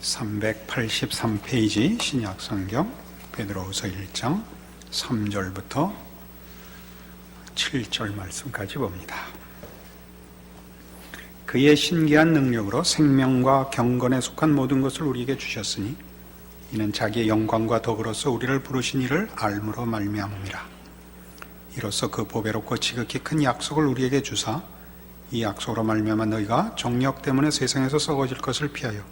383페이지 신약성경 베드로후서 1장 3절부터 7절 말씀까지 봅니다. 그의 신기한 능력으로 생명과 경건에 속한 모든 것을 우리에게 주셨으니 이는 자기의 영광과 덕으로서 우리를 부르신 이를 알므로 말미암음이라. 이로써 그 보배롭고 지극히 큰 약속을 우리에게 주사 이 약속으로 말미암아 너희가 정력 때문에 세상에서 썩어질 것을 피하여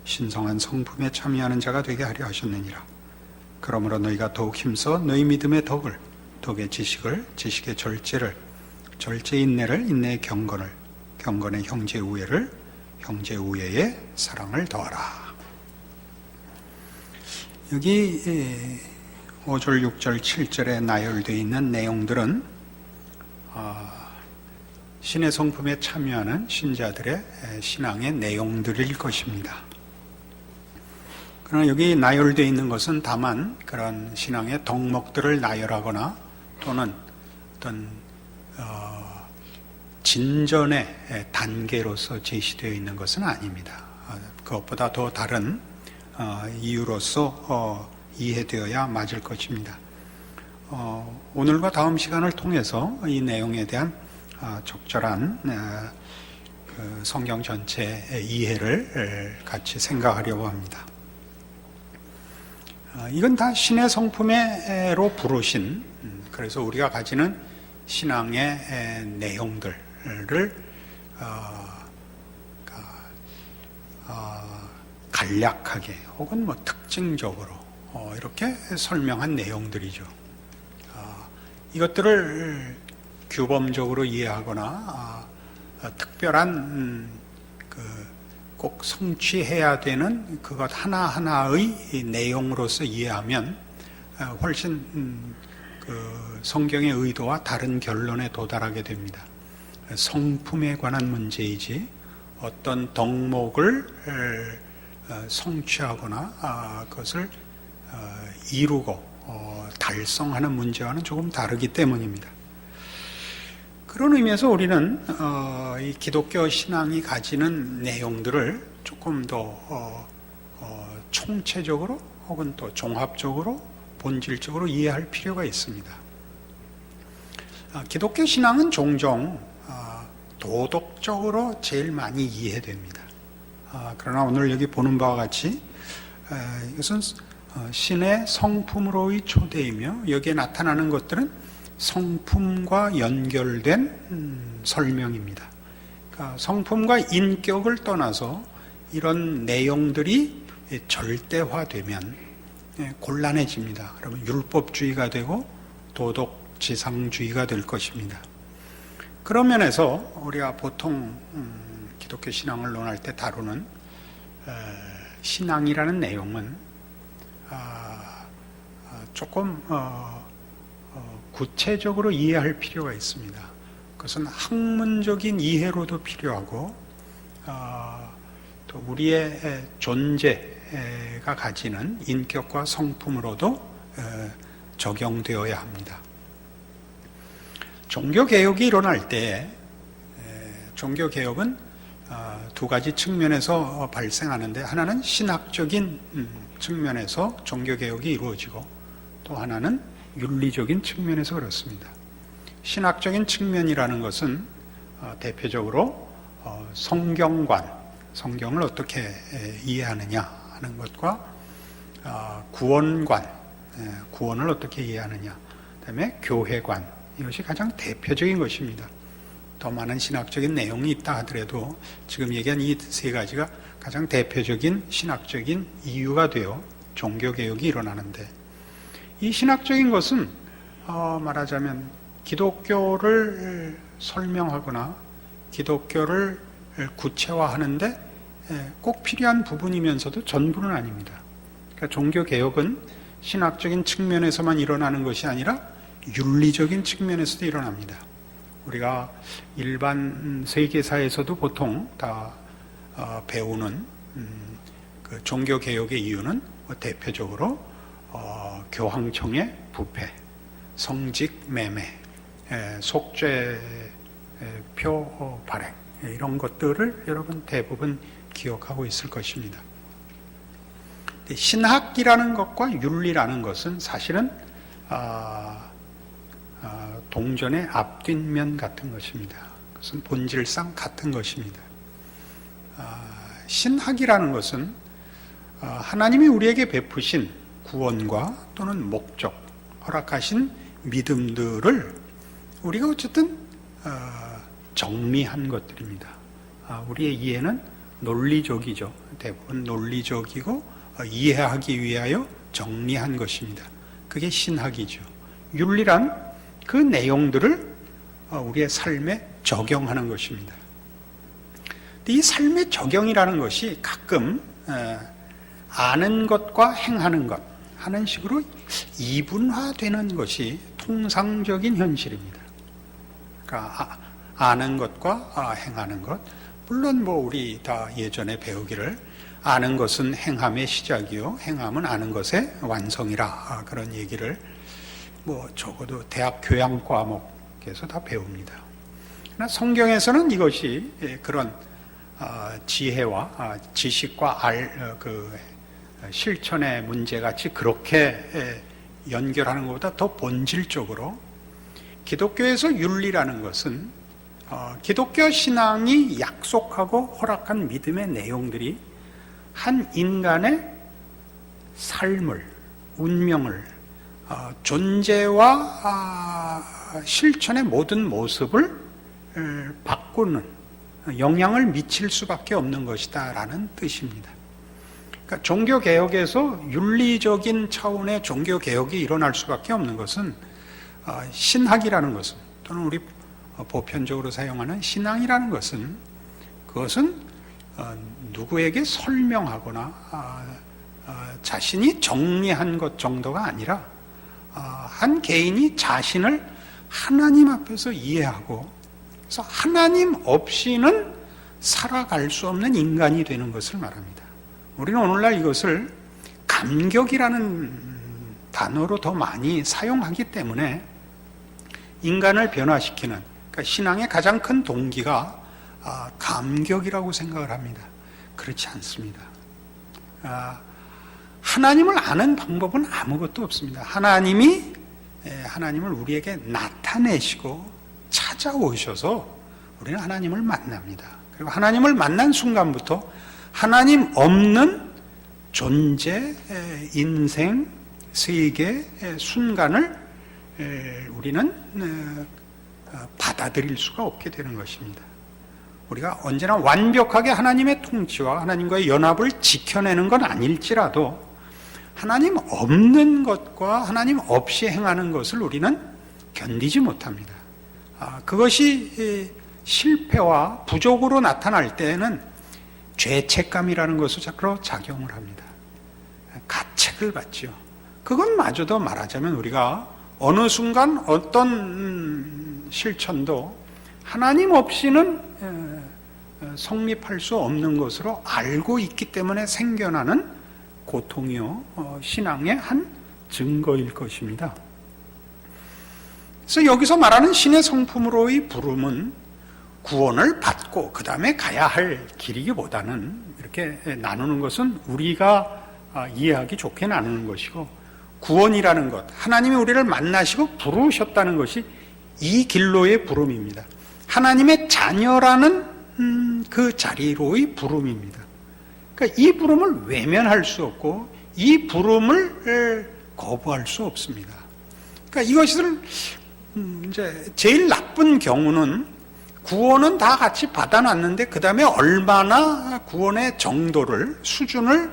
신성한 성품에 참여하는 자가 되게 하려 하셨느니라. 그러므로 너희가 더욱 힘써 너희 믿음의 덕을, 덕의 지식을, 지식의 절제를, 절제의 인내를, 인내의 경건을, 경건의 형제 우애를, 형제 우애의 사랑을 더하라. 여기 5절, 6절, 7절에 나열되어 있는 내용들은 신의 성품에 참여하는 신자들의 신앙의 내용들일 것입니다. 그러나 여기 나열되어 있는 것은 다만 그런 신앙의 덕목들을 나열하거나 또는 어떤 진전의 단계로서 제시되어 있는 것은 아닙니다. 그것보다 더 다른 이유로서 이해되어야 맞을 것입니다. 오늘과 다음 시간을 통해서 이 내용에 대한 적절한 성경 전체의 이해를 같이 생각하려고 합니다. 이건 다 신의 성품으로 부르신, 그래서 우리가 가지는 신앙의 내용들을 간략하게 혹은 특징적으로 이렇게 설명한 내용들이죠. 이것들을 규범적으로 이해하거나 특별한 꼭 성취해야 되는 그것 하나하나의 내용으로서 이해하면 훨씬 성경의 의도와 다른 결론에 도달하게 됩니다. 성품에 관한 문제이지 어떤 덕목을 성취하거나 그것을 이루고 달성하는 문제와는 조금 다르기 때문입니다. 그런 의미에서 우리는 이 기독교 신앙이 가지는 내용들을 조금 더 총체적으로 혹은 또 종합적으로 본질적으로 이해할 필요가 있습니다. 기독교 신앙은 종종 도덕적으로 제일 많이 이해됩니다. 그러나 오늘 여기 보는 바와 같이 이것은 신의 성품으로의 초대이며 여기에 나타나는 것들은 성품과 연결된 설명입니다. 그러니까 성품과 인격을 떠나서 이런 내용들이 절대화되면 곤란해집니다. 그러면 율법주의가 되고 도덕지상주의가 될 것입니다. 그런 면에서 우리가 보통 기독교 신앙을 논할 때 다루는 신앙이라는 내용은 조금 구체적으로 이해할 필요가 있습니다. 그것은 학문적인 이해로도 필요하고 또 우리의 존재가 가지는 인격과 성품으로도 적용되어야 합니다. 종교개혁이 일어날 때 종교개혁은 두 가지 측면에서 발생하는데 하나는 신학적인 측면에서 종교개혁이 이루어지고 또 하나는 윤리적인 측면에서 그렇습니다. 신학적인 측면이라는 것은 대표적으로 성경관, 성경을 어떻게 이해하느냐 하는 것과 구원관, 구원을 어떻게 이해하느냐, 그다음에 교회관, 이것이 가장 대표적인 것입니다. 더 많은 신학적인 내용이 있다 하더라도 지금 얘기한 이 세 가지가 가장 대표적인 신학적인 이유가 되어 종교개혁이 일어나는데, 이 신학적인 것은 말하자면 기독교를 설명하거나 기독교를 구체화하는데 꼭 필요한 부분이면서도 전부는 아닙니다. 그러니까 종교개혁은 신학적인 측면에서만 일어나는 것이 아니라 윤리적인 측면에서도 일어납니다. 우리가 일반 세계사에서도 보통 다 배우는 그 종교개혁의 이유는 대표적으로 교황청의 부패, 성직매매, 속죄표 발행, 이런 것들을 여러분 대부분 기억하고 있을 것입니다. 신학이라는 것과 윤리라는 것은 사실은 동전의 앞뒷면 같은 것입니다. 그것은 본질상 같은 것입니다. 신학이라는 것은 하나님이 우리에게 베푸신 구원과 또는 목적, 허락하신 믿음들을 우리가 어쨌든 정리한 것들입니다. 우리의 이해는 논리적이죠. 대부분 논리적이고 이해하기 위하여 정리한 것입니다. 그게 신학이죠. 윤리란 그 내용들을 우리의 삶에 적용하는 것입니다. 이 삶의 적용이라는 것이 가끔 아는 것과 행하는 것 하는 식으로 이분화되는 것이 통상적인 현실입니다. 그러니까 아는 것과 행하는 것, 물론 우리 다 예전에 배우기를 아는 것은 행함의 시작이요 행함은 아는 것의 완성이라, 그런 얘기를 적어도 대학 교양 과목에서 다 배웁니다. 그러나 성경에서는 이것이 그런 지혜와 지식과 실천의 문제같이 그렇게 연결하는 것보다 더 본질적으로 기독교에서 윤리라는 것은 기독교 신앙이 약속하고 허락한 믿음의 내용들이 한 인간의 삶을, 운명을, 존재와 실천의 모든 모습을 바꾸는, 영향을 미칠 수밖에 없는 것이다 라는 뜻입니다. 그러니까 종교개혁에서 윤리적인 차원의 종교개혁이 일어날 수밖에 없는 것은 신학이라는 것은, 또는 우리 보편적으로 사용하는 신앙이라는 것은, 그것은 누구에게 설명하거나 자신이 정리한 것 정도가 아니라 한 개인이 자신을 하나님 앞에서 이해하고, 그래서 하나님 없이는 살아갈 수 없는 인간이 되는 것을 말합니다. 우리는 오늘날 이것을 감격이라는 단어로 더 많이 사용하기 때문에 인간을 변화시키는, 그러니까 신앙의 가장 큰 동기가 감격이라고 생각을 합니다. 그렇지 않습니다. 하나님을 아는 방법은 아무것도 없습니다. 하나님을 우리에게 나타내시고 찾아오셔서 우리는 하나님을 만납니다. 그리고 하나님을 만난 순간부터 하나님 없는 존재, 인생, 세계, 순간을 우리는 받아들일 수가 없게 되는 것입니다. 우리가 언제나 완벽하게 하나님의 통치와 하나님과의 연합을 지켜내는 건 아닐지라도 하나님 없는 것과 하나님 없이 행하는 것을 우리는 견디지 못합니다. 그것이 실패와 부족으로 나타날 때에는 죄책감이라는 것을 자꾸 작용을 합니다. 가책을 받죠. 그것마저도 말하자면 우리가 어느 순간 어떤 실천도 하나님 없이는 성립할 수 없는 것으로 알고 있기 때문에 생겨나는 고통이요, 신앙의 한 증거일 것입니다. 그래서 여기서 말하는 신의 성품으로의 부름은 구원을 받고 그 다음에 가야 할 길이기보다는 이렇게 나누는 것은 우리가 이해하기 좋게 나누는 것이고, 구원이라는 것, 하나님이 우리를 만나시고 부르셨다는 것이 이 길로의 부름입니다. 하나님의 자녀라는 그 자리로의 부름입니다. 그러니까 이 부름을 외면할 수 없고 이 부름을 거부할 수 없습니다. 그러니까 이것을 이제 제일 나쁜 경우는 구원은 다 같이 받아놨는데 그 다음에 얼마나 구원의 정도를, 수준을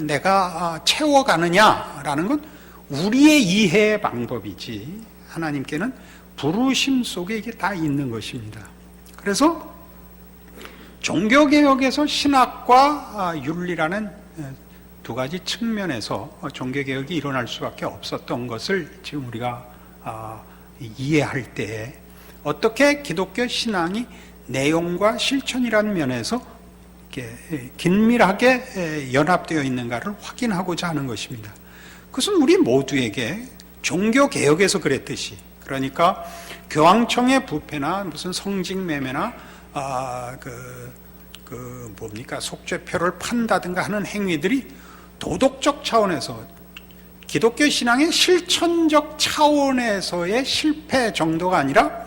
내가 채워가느냐라는 건 우리의 이해의 방법이지, 하나님께는 부르심 속에 이게 다 있는 것입니다. 그래서 종교개혁에서 신학과 윤리라는 두 가지 측면에서 종교개혁이 일어날 수밖에 없었던 것을 지금 우리가 이해할 때에 어떻게 기독교 신앙이 내용과 실천이라는 면에서 이렇게 긴밀하게 연합되어 있는가를 확인하고자 하는 것입니다. 그것은 우리 모두에게 종교개혁에서 그랬듯이, 그러니까 교황청의 부패나 무슨 성직매매나 속죄표를 판다든가 하는 행위들이 도덕적 차원에서 기독교 신앙의 실천적 차원에서의 실패 정도가 아니라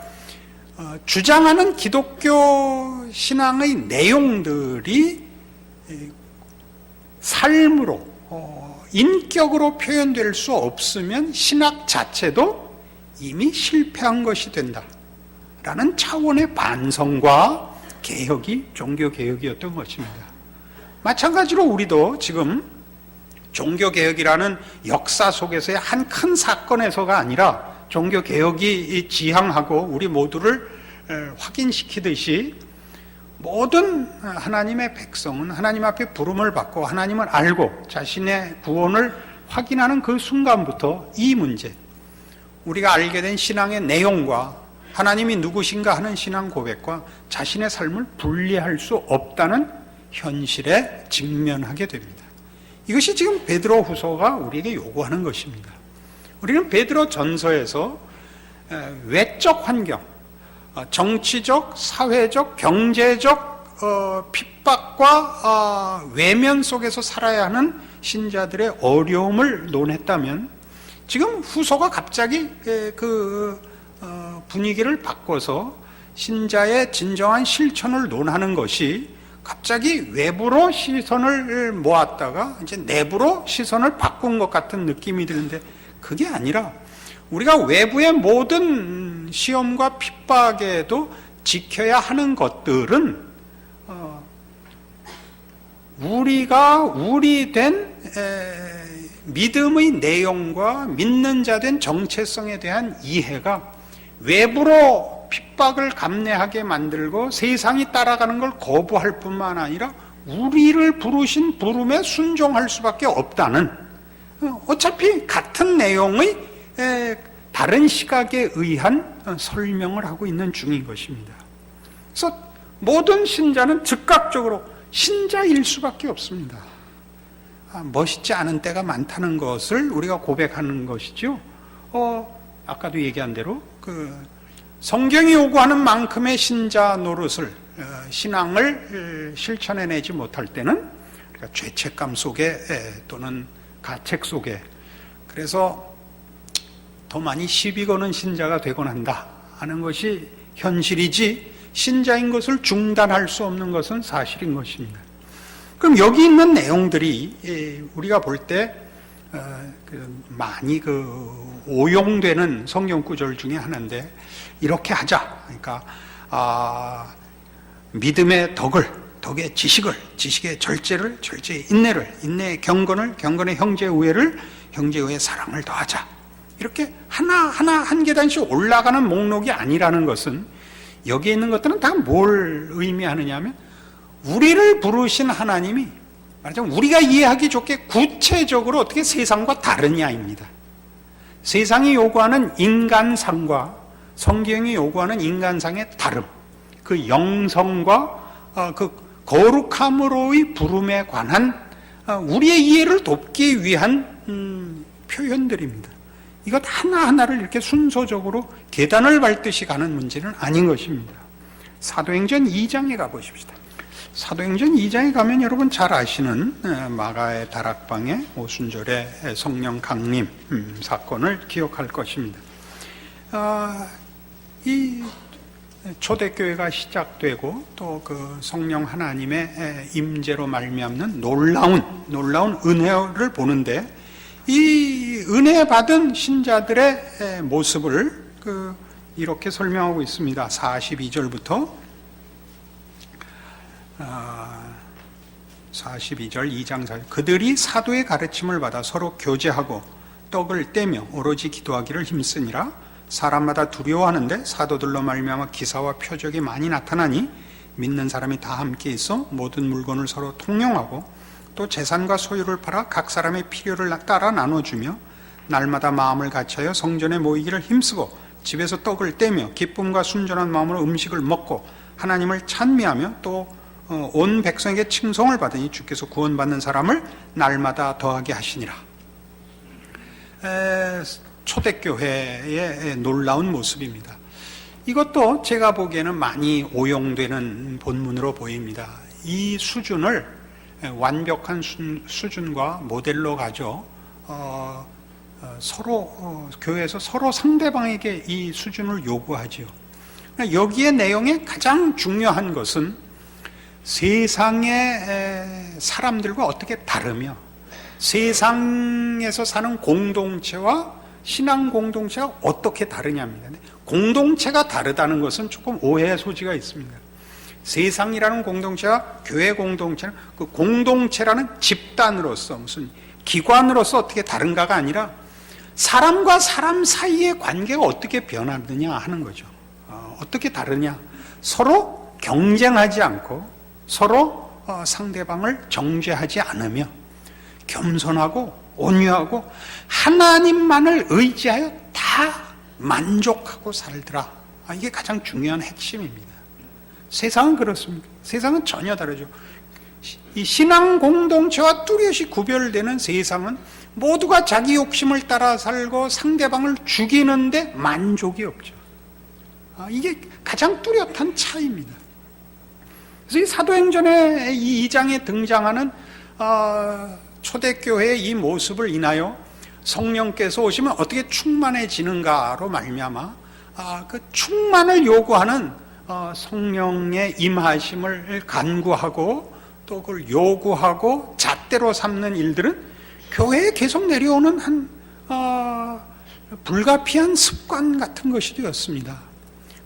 주장하는 기독교 신앙의 내용들이 삶으로 인격으로 표현될 수 없으면 신학 자체도 이미 실패한 것이 된다라는 차원의 반성과 개혁이 종교개혁이었던 것입니다. 마찬가지로 우리도 지금 종교개혁이라는 역사 속에서의 한 큰 사건에서가 아니라 종교개혁이 지향하고 우리 모두를 확인시키듯이 모든 하나님의 백성은 하나님 앞에 부름을 받고 하나님을 알고 자신의 구원을 확인하는 그 순간부터 이 문제, 우리가 알게 된 신앙의 내용과 하나님이 누구신가 하는 신앙 고백과 자신의 삶을 분리할 수 없다는 현실에 직면하게 됩니다. 이것이 지금 베드로 후서가 우리에게 요구하는 것입니다. 우리는 베드로 전서에서 외적 환경, 정치적, 사회적, 경제적 핍박과 외면 속에서 살아야 하는 신자들의 어려움을 논했다면 지금 후서가 갑자기 그 분위기를 바꿔서 신자의 진정한 실천을 논하는 것이 갑자기 외부로 시선을 모았다가 이제 내부로 시선을 바꾼 것 같은 느낌이 드는데 그게 아니라 우리가 외부의 모든 시험과 핍박에도 지켜야 하는 것들은 우리가 우리된 믿음의 내용과 믿는 자 된 정체성에 대한 이해가 외부로 핍박을 감내하게 만들고 세상이 따라가는 걸 거부할 뿐만 아니라 우리를 부르신 부름에 순종할 수밖에 없다는, 어차피 같은 내용의 다른 시각에 의한 설명을 하고 있는 중인 것입니다. 그래서 모든 신자는 즉각적으로 신자일 수밖에 없습니다. 멋있지 않은 때가 많다는 것을 우리가 고백하는 것이죠. 아까도 얘기한 대로 성경이 요구하는 만큼의 신자 노릇을, 신앙을 실천해내지 못할 때는 우리가 죄책감 속에 또는 가책 속에, 그래서 더 많이 시비 거는 신자가 되곤 한다 하는 것이 현실이지, 신자인 것을 중단할 수 없는 것은 사실인 것입니다. 그럼 여기 있는 내용들이 우리가 볼 때 많이 오용되는 성경 구절 중에 하나인데, 이렇게 하자. 그러니까 믿음의 덕의 지식을, 지식의 절제를, 절제의 인내를, 인내의 경건을, 경건의 형제의 우애를, 형제의 우애의 사랑을 더하자. 이렇게 하나하나 한 계단씩 올라가는 목록이 아니라는 것은, 여기에 있는 것들은 다 뭘 의미하느냐 하면 우리를 부르신 하나님이 말하자면 우리가 이해하기 좋게 구체적으로 어떻게 세상과 다르냐입니다. 세상이 요구하는 인간상과 성경이 요구하는 인간상의 다름, 그 영성과 그 거룩함으로의 부름에 관한 우리의 이해를 돕기 위한 표현들입니다. 이것 하나하나를 이렇게 순서적으로 계단을 밟듯이 가는 문제는 아닌 것입니다. 사도행전 2장에 가보십시다. 사도행전 2장에 가면 여러분 잘 아시는 마가의 다락방의 오순절의 성령 강림 사건을 기억할 것입니다. 이 초대교회가 시작되고 또 그 성령 하나님의 임재로 말미암는 놀라운 은혜를 보는데, 이 은혜 받은 신자들의 모습을 이렇게 설명하고 있습니다. 42절부터 42절 2장 4절. 그들이 사도의 가르침을 받아 서로 교제하고 떡을 떼며 오로지 기도하기를 힘쓰니라. 사람마다 두려워하는데 사도들로 말미암아 기사와 표적이 많이 나타나니 믿는 사람이 다 함께 있어 모든 물건을 서로 통용하고 또 재산과 소유를 팔아 각 사람의 필요를 따라 나눠주며 날마다 마음을 같이하여 성전에 모이기를 힘쓰고 집에서 떡을 떼며 기쁨과 순전한 마음으로 음식을 먹고 하나님을 찬미하며 또 온 백성에게 칭송을 받으니 주께서 구원받는 사람을 날마다 더하게 하시니라. 초대교회의 놀라운 모습입니다. 이것도 제가 보기에는 많이 오용되는 본문으로 보입니다. 이 수준을 완벽한 수준과 모델로 가져 서로 교회에서 서로 상대방에게 이 수준을 요구하지요. 여기에 내용에 가장 중요한 것은 세상의 사람들과 어떻게 다르며 세상에서 사는 공동체와 신앙 공동체가 어떻게 다르냐입니다. 공동체가 다르다는 것은 조금 오해의 소지가 있습니다. 세상이라는 공동체와 교회 공동체는 그 공동체라는 집단으로서 무슨 기관으로서 어떻게 다른가가 아니라 사람과 사람 사이의 관계가 어떻게 변하느냐 하는 거죠. 어떻게 다르냐? 서로 경쟁하지 않고 서로 상대방을 정죄하지 않으며 겸손하고 온유하고 하나님만을 의지하여 다 만족하고 살더라. 이게 가장 중요한 핵심입니다. 세상은 그렇습니까? 세상은 전혀 다르죠. 이 신앙 공동체와 뚜렷이 구별되는 세상은 모두가 자기 욕심을 따라 살고 상대방을 죽이는데 만족이 없죠. 이게 가장 뚜렷한 차이입니다. 그래서 이 사도행전의 이 2장에 등장하는 초대교회의 이 모습을 인하여 성령께서 오시면 어떻게 충만해지는가로 말미암아 그 충만을 요구하는 성령의 임하심을 간구하고 또 그걸 요구하고 잣대로 삼는 일들은 교회에 계속 내려오는 한 불가피한 습관 같은 것이 되었습니다.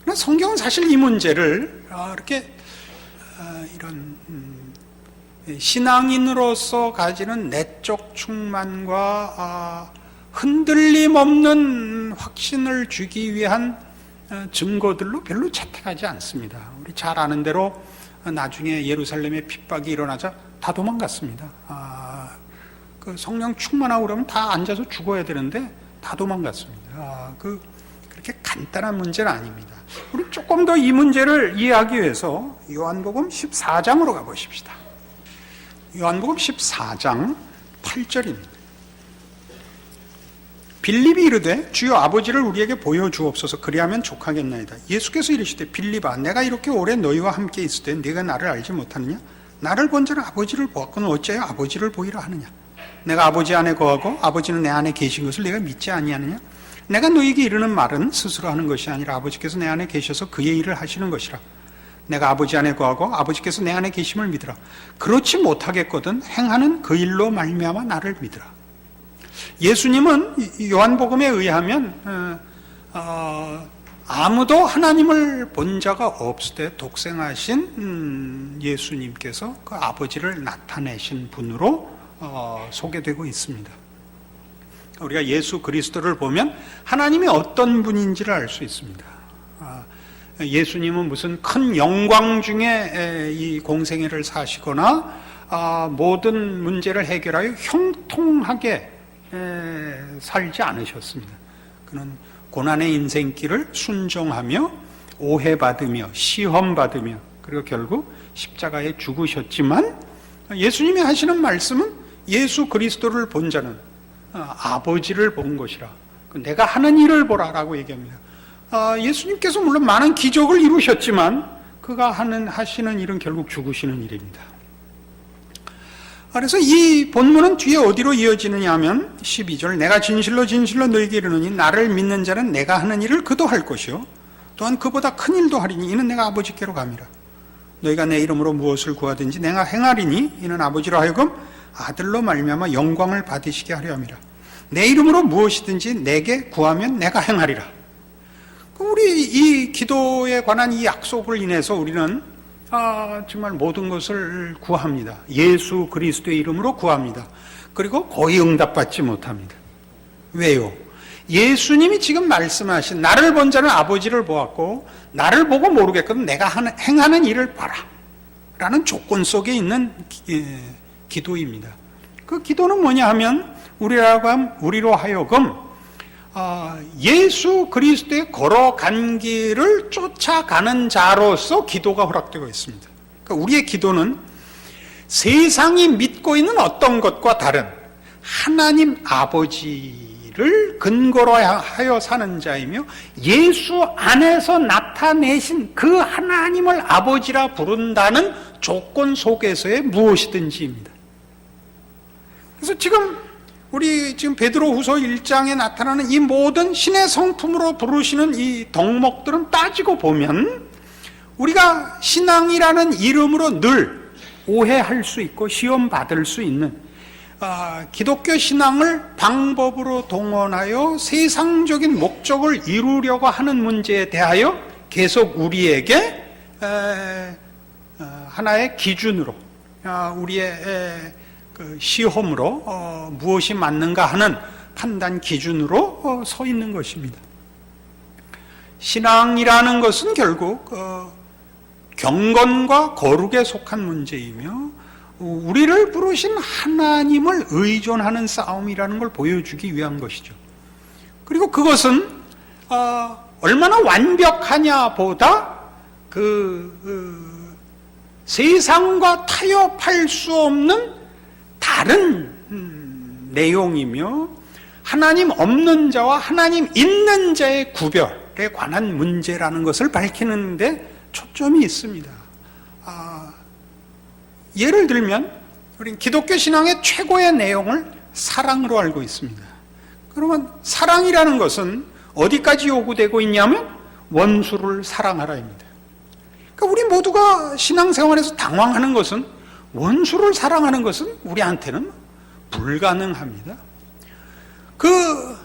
그러나 성경은 사실 이 문제를 이렇게 이런 신앙인으로서 가지는 내적 충만과 흔들림 없는 확신을 주기 위한 증거들로 별로 채택하지 않습니다. 우리 잘 아는 대로 나중에 예루살렘에 핍박이 일어나자 다 도망갔습니다. 그 성령 충만하고 그러면 다 앉아서 죽어야 되는데 다 도망갔습니다. 그렇게 간단한 문제는 아닙니다. 우리 조금 더 이 문제를 이해하기 위해서 요한복음 14장으로 가보십시다. 요한복음 14장 8절입니다. 빌립이 이르되 주여 아버지를 우리에게 보여주옵소서 그리하면 족하겠나이다. 예수께서 이르시되 빌립아 내가 이렇게 오래 너희와 함께 있을 때 네가 나를 알지 못하느냐? 나를 본 자는 아버지를 보았거늘 어찌하여 아버지를 보이라 하느냐? 내가 아버지 안에 거하고 아버지는 내 안에 계신 것을 내가 믿지 아니하느냐? 내가 너희에게 이르는 말은 스스로 하는 것이 아니라 아버지께서 내 안에 계셔서 그의 일을 하시는 것이라. 내가 아버지 안에 거하고 아버지께서 내 안에 계심을 믿으라. 그렇지 못하겠거든 행하는 그 일로 말미암아 나를 믿으라. 예수님은 요한복음에 의하면 아무도 하나님을 본 자가 없을 때 독생하신 예수님께서 그 아버지를 나타내신 분으로 소개되고 있습니다. 우리가 예수 그리스도를 보면 하나님이 어떤 분인지를 알 수 있습니다. 예수님은 무슨 큰 영광 중에 이 공생애를 사시거나 모든 문제를 해결하여 형통하게 살지 않으셨습니다. 그는 고난의 인생길을 순종하며 오해받으며 시험받으며 그리고 결국 십자가에 죽으셨지만 예수님이 하시는 말씀은 예수 그리스도를 본 자는 아버지를 본 것이라. 내가 하는 일을 보라라고 얘기합니다. 예수님께서 물론 많은 기적을 이루셨지만 그가 하시는 일은 결국 죽으시는 일입니다. 그래서 이 본문은 뒤에 어디로 이어지느냐 하면 12절 내가 진실로 진실로 너희에게 이르노니 나를 믿는 자는 내가 하는 일을 그도 할 것이요 또한 그보다 큰 일도 하리니 이는 내가 아버지께로 감이라. 너희가 내 이름으로 무엇을 구하든지 내가 행하리니 이는 아버지로 하여금 아들로 말미암아 영광을 받으시게 하려 함이라. 내 이름으로 무엇이든지 내게 구하면 내가 행하리라. 우리 이 기도에 관한 이 약속을 인해서 우리는 정말 모든 것을 구합니다. 예수 그리스도의 이름으로 구합니다. 그리고 거의 응답받지 못합니다. 왜요? 예수님이 지금 말씀하신 나를 본 자는 아버지를 보았고 나를 보고 모르겠거든 내가 행하는 일을 봐라 라는 조건 속에 있는 기도입니다. 그 기도는 뭐냐 하면 우리로 하여금 예수 그리스도의 걸어간 길을 쫓아가는 자로서 기도가 허락되고 있습니다. 그러니까 우리의 기도는 세상이 믿고 있는 어떤 것과 다른 하나님 아버지를 진리를 근거로 하여 사는 자이며 예수 안에서 나타내신 그 하나님을 아버지라 부른다는 조건 속에서의 무엇이든지입니다. 그래서 우리 지금 베드로후서 1장에 나타나는 이 모든 신의 성품으로 부르시는 이 덕목들은 따지고 보면 우리가 신앙이라는 이름으로 늘 오해할 수 있고 시험 받을 수 있는 기독교 신앙을 방법으로 동원하여 세상적인 목적을 이루려고 하는 문제에 대하여 계속 우리에게 하나의 기준으로 우리의 그 시험으로 무엇이 맞는가 하는 판단 기준으로 서 있는 것입니다. 신앙이라는 것은 결국 경건과 거룩에 속한 문제이며 우리를 부르신 하나님을 의존하는 싸움이라는 걸 보여주기 위한 것이죠. 그리고 그것은 얼마나 완벽하냐 보다 세상과 타협할 수 없는 다른 내용이며 하나님 없는 자와 하나님 있는 자의 구별에 관한 문제라는 것을 밝히는데 초점이 있습니다. 예를 들면 우리 기독교 신앙의 최고의 내용을 사랑으로 알고 있습니다. 그러면 사랑이라는 것은 어디까지 요구되고 있냐면 원수를 사랑하라입니다. 그러니까 우리 모두가 신앙생활에서 당황하는 것은 원수를 사랑하는 것은 우리한테는 불가능합니다. 그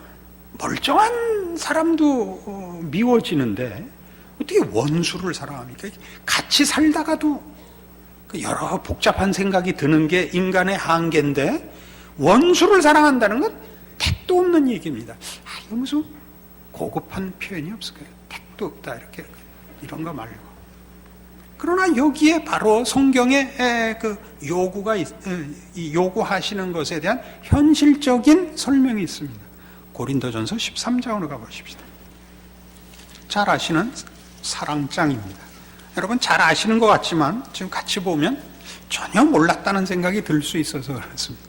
멀쩡한 사람도 미워지는데 어떻게 원수를 사랑합니까? 같이 살다가도 여러 복잡한 생각이 드는 게 인간의 한계인데 원수를 사랑한다는 건 택도 없는 얘기입니다. 이거 무슨 고급한 표현이 없을까요? 택도 없다 이렇게 이런 거 말고. 그러나 여기에 바로 성경의 그 요구하시는 것에 대한 현실적인 설명이 있습니다. 고린도전서 13장으로 가보십시다. 잘 아시는 사랑장입니다. 여러분 잘 아시는 것 같지만 지금 같이 보면 전혀 몰랐다는 생각이 들 수 있어서 그렇습니다.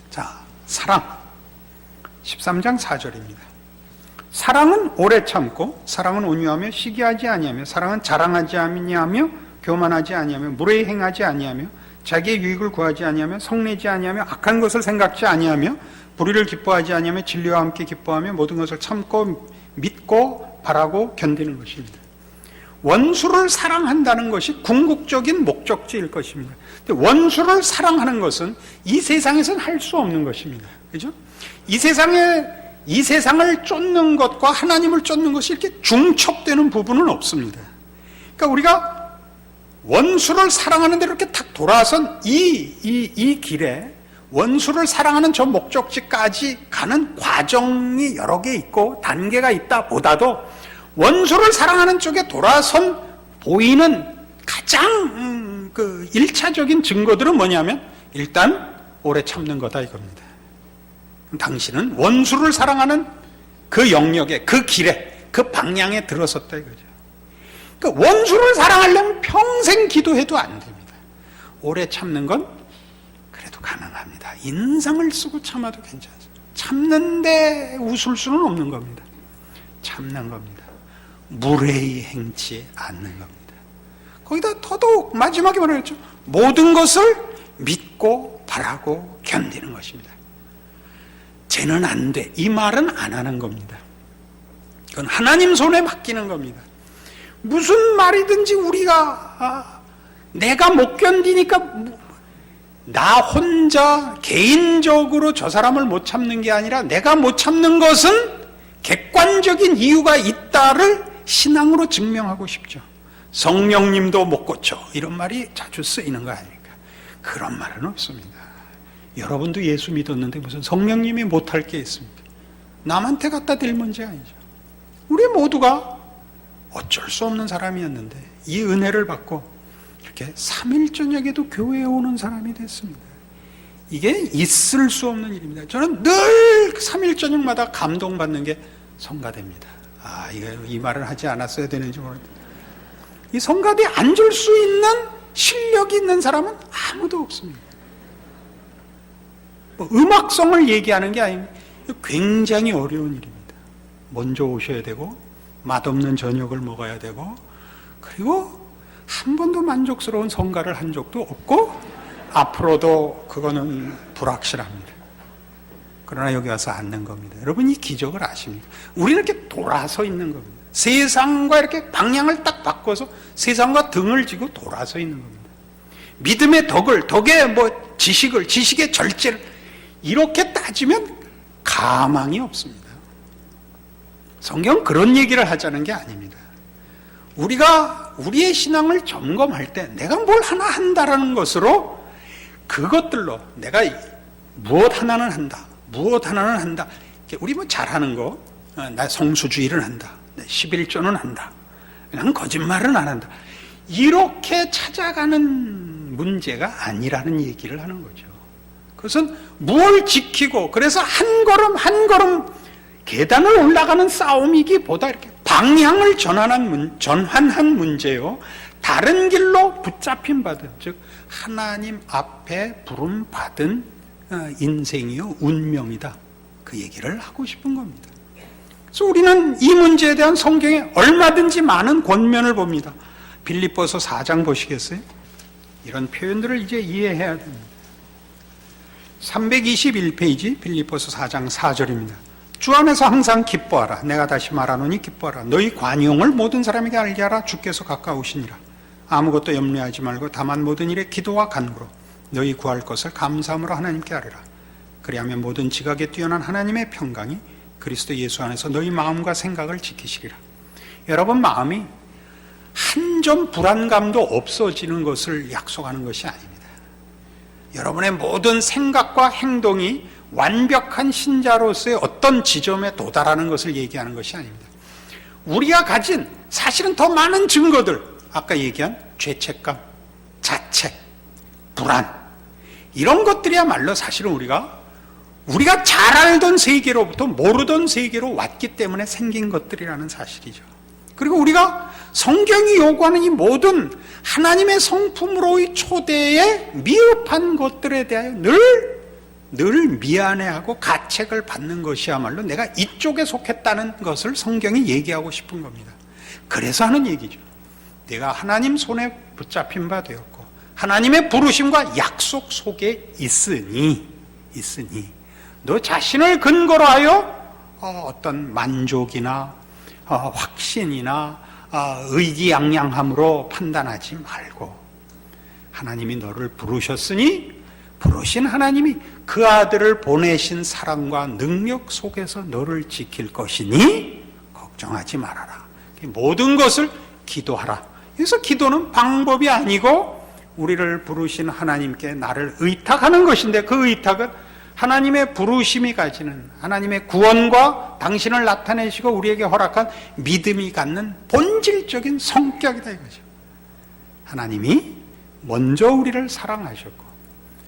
자, 사랑 13장 4절입니다. 사랑은 오래 참고 사랑은 온유하며 시기하지 아니하며 사랑은 자랑하지 아니하며 교만하지 아니하며 무례히 행하지 아니하며 자기의 유익을 구하지 아니하며 성내지 아니하며 악한 것을 생각지 아니하며 불의를 기뻐하지 아니하며 진리와 함께 기뻐하며 모든 것을 참고 믿고 바라고 견디는 것입니다. 원수를 사랑한다는 것이 궁극적인 목적지일 것입니다. 원수를 사랑하는 것은 이 세상에서는 할 수 없는 것입니다. 그죠? 이 세상을 쫓는 것과 하나님을 쫓는 것이 이렇게 중첩되는 부분은 없습니다. 그러니까 우리가 원수를 사랑하는 대로 이렇게 탁 돌아선 이 길에 원수를 사랑하는 저 목적지까지 가는 과정이 여러 개 있고 단계가 있다 보다도 원수를 사랑하는 쪽에 돌아선 보이는 가장 그 1차적인 증거들은 뭐냐면 일단 오래 참는 거다 이겁니다. 당신은 원수를 사랑하는 그 영역에, 그 길에, 그 방향에 들어섰다 이거죠. 그러니까 원수를 사랑하려면 평생 기도해도 안 됩니다. 오래 참는 건 그래도 가능합니다. 인상을 쓰고 참아도 괜찮습니다. 참는데 웃을 수는 없는 겁니다. 참는 겁니다. 무례히 행치 않는 겁니다. 거기다 더더욱 마지막에 말했죠. 모든 것을 믿고 바라고 견디는 것입니다. 쟤는 안 돼. 이 말은 안 하는 겁니다. 그건 하나님 손에 맡기는 겁니다. 무슨 말이든지 우리가 내가 못 견디니까 나 혼자 개인적으로 저 사람을 못 참는 게 아니라 내가 못 참는 것은 객관적인 이유가 있다를 신앙으로 증명하고 싶죠. 성령님도 못 고쳐 이런 말이 자주 쓰이는 거 아닙니까? 그런 말은 없습니다. 여러분도 예수 믿었는데 무슨 성령님이 못할 게 있습니까? 남한테 갖다 댈 문제 아니죠. 우리 모두가 어쩔 수 없는 사람이었는데 이 은혜를 받고 이렇게 3일 저녁에도 교회에 오는 사람이 됐습니다. 이게 있을 수 없는 일입니다. 저는 늘 3일 저녁마다 감동받는 게 성가대입니다. 이 말을 하지 않았어야 되는지 모르겠는데 이 성가대에 앉을 수 있는 실력이 있는 사람은 아무도 없습니다. 뭐 음악성을 얘기하는 게 아닙니다. 굉장히 어려운 일입니다. 먼저 오셔야 되고 맛없는 저녁을 먹어야 되고 그리고 한 번도 만족스러운 성가를 한 적도 없고 앞으로도 그거는 불확실합니다. 그러나 여기 와서 앉는 겁니다. 여러분 이 기적을 아십니까? 우리는 이렇게 돌아서 있는 겁니다. 세상과 이렇게 방향을 딱 바꿔서 세상과 등을 지고 돌아서 있는 겁니다. 믿음의 덕의 지식의 절제를 이렇게 따지면 가망이 없습니다. 성경은 그런 얘기를 하자는 게 아닙니다. 우리가 우리의 신앙을 점검할 때 내가 뭘 하나 한다라는 것으로 그것들로 내가 무엇 하나는 한다. 우리 잘하는 거, 나 성수주의를 한다. 11조는 한다. 난 거짓말은 안 한다. 이렇게 찾아가는 문제가 아니라는 얘기를 하는 거죠. 그것은 뭘 지키고 그래서 한 걸음 계단을 올라가는 싸움이기보다 이렇게 방향을 전환한 문제요. 다른 길로 붙잡힌 받은, 즉 하나님 앞에 부름 받은 인생이요 운명이다. 그 얘기를 하고 싶은 겁니다. 그래서 우리는 이 문제에 대한 성경에 얼마든지 많은 권면을 봅니다. 빌립보서 4장 보시겠어요? 이런 표현들을 이제 이해해야 됩니다. 321페이지 빌립보서 4장 4절입니다. 주 안에서 항상 기뻐하라. 내가 다시 말하노니 기뻐하라. 너희 관용을 모든 사람에게 알게 하라. 주께서 가까우시니라. 아무것도 염려하지 말고 다만 모든 일에 기도와 간구로 너희 구할 것을 감사함으로 하나님께 아뢰라. 그리하면 모든 지각에 뛰어난 하나님의 평강이 그리스도 예수 안에서 너희 마음과 생각을 지키시리라. 여러분 마음이 한 점 불안감도 없어지는 것을 약속하는 것이 아닙니다. 여러분의 모든 생각과 행동이 완벽한 신자로서의 어떤 지점에 도달하는 것을 얘기하는 것이 아닙니다. 우리가 가진 사실은 더 많은 증거들, 아까 얘기한 죄책감, 자책, 불안, 이런 것들이야말로 사실은 우리가 잘 알던 세계로부터 모르던 세계로 왔기 때문에 생긴 것들이라는 사실이죠. 그리고 우리가 성경이 요구하는 이 모든 하나님의 성품으로의 초대에 미흡한 것들에 대하여 늘 미안해하고 가책을 받는 것이야말로 내가 이쪽에 속했다는 것을 성경이 얘기하고 싶은 겁니다. 그래서 하는 얘기죠. 내가 하나님 손에 붙잡힌 바 되었고 하나님의 부르심과 약속 속에 있으니 너 자신을 근거로 하여 어떤 만족이나 확신이나 의기양양함으로 판단하지 말고 하나님이 너를 부르셨으니 부르신 하나님이 그 아들을 보내신 사랑과 능력 속에서 너를 지킬 것이니 걱정하지 말아라. 모든 것을 기도하라. 그래서 기도는 방법이 아니고 우리를 부르신 하나님께 나를 의탁하는 것인데 그 의탁은 하나님의 부르심이 가지는 하나님의 구원과 당신을 나타내시고 우리에게 허락한 믿음이 갖는 본질적인 성격이다 이거죠. 하나님이 먼저 우리를 사랑하셨고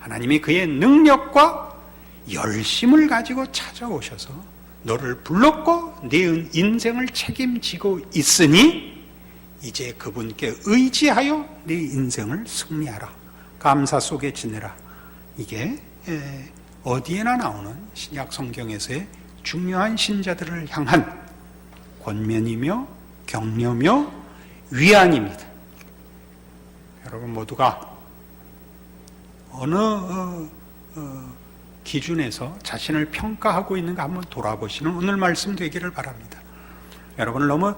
하나님이 그의 능력과 열심을 가지고 찾아오셔서 너를 불렀고 네 인생을 책임지고 있으니 이제 그분께 의지하여 네 인생을 승리하라. 감사 속에 지내라. 이게 어디에나 나오는 신약 성경에서의 중요한 신자들을 향한 권면이며 격려며 위안입니다. 여러분 모두가 어느 기준에서 자신을 평가하고 있는가 한번 돌아보시는 오늘 말씀 되기를 바랍니다. 여러분 너무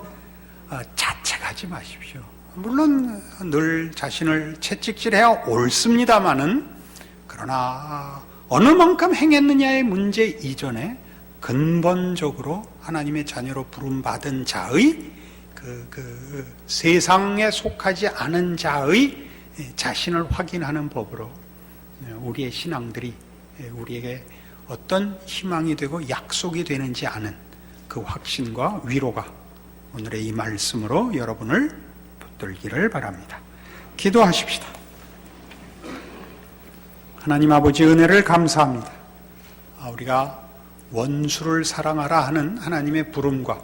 자책하지 마십시오. 물론 늘 자신을 채찍질해야 옳습니다마는 그러나 어느 만큼 행했느냐의 문제 이전에 근본적으로 하나님의 자녀로 부름받은 자의 세상에 속하지 않은 자의 자신을 확인하는 법으로 우리의 신앙들이 우리에게 어떤 희망이 되고 약속이 되는지 아는 그 확신과 위로가 오늘의 이 말씀으로 여러분을 붙들기를 바랍니다. 기도하십시다. 하나님 아버지 은혜를 감사합니다. 우리가 원수를 사랑하라 하는 하나님의 부름과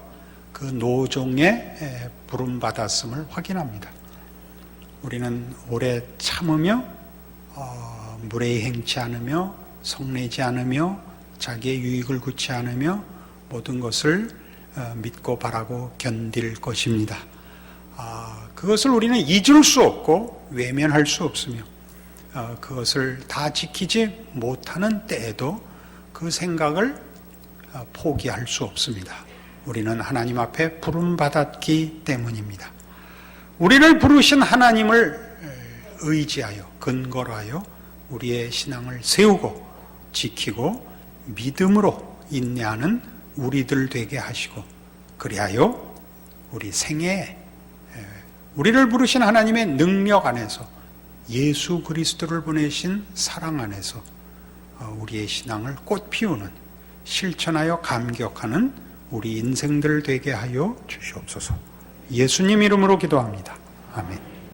그 노종의 부름받았음을 확인합니다. 우리는 오래 참으며 무례히 행치 않으며 성내지 않으며 자기의 유익을 구치 않으며 모든 것을 믿고 바라고 견딜 것입니다. 그것을 우리는 잊을 수 없고 외면할 수 없으며 그것을 다 지키지 못하는 때에도 그 생각을 포기할 수 없습니다. 우리는 하나님 앞에 부름받았기 때문입니다. 우리를 부르신 하나님을 의지하여 근거로 하여 우리의 신앙을 세우고 지키고 믿음으로 인내하는 우리들 되게 하시고, 그리하여 우리 생애에 우리를 부르신 하나님의 능력 안에서 예수 그리스도를 보내신 사랑 안에서 우리의 신앙을 꽃피우는, 실천하여 감격하는 우리 인생들 되게 하여 주시옵소서. 예수님 이름으로 기도합니다. 아멘.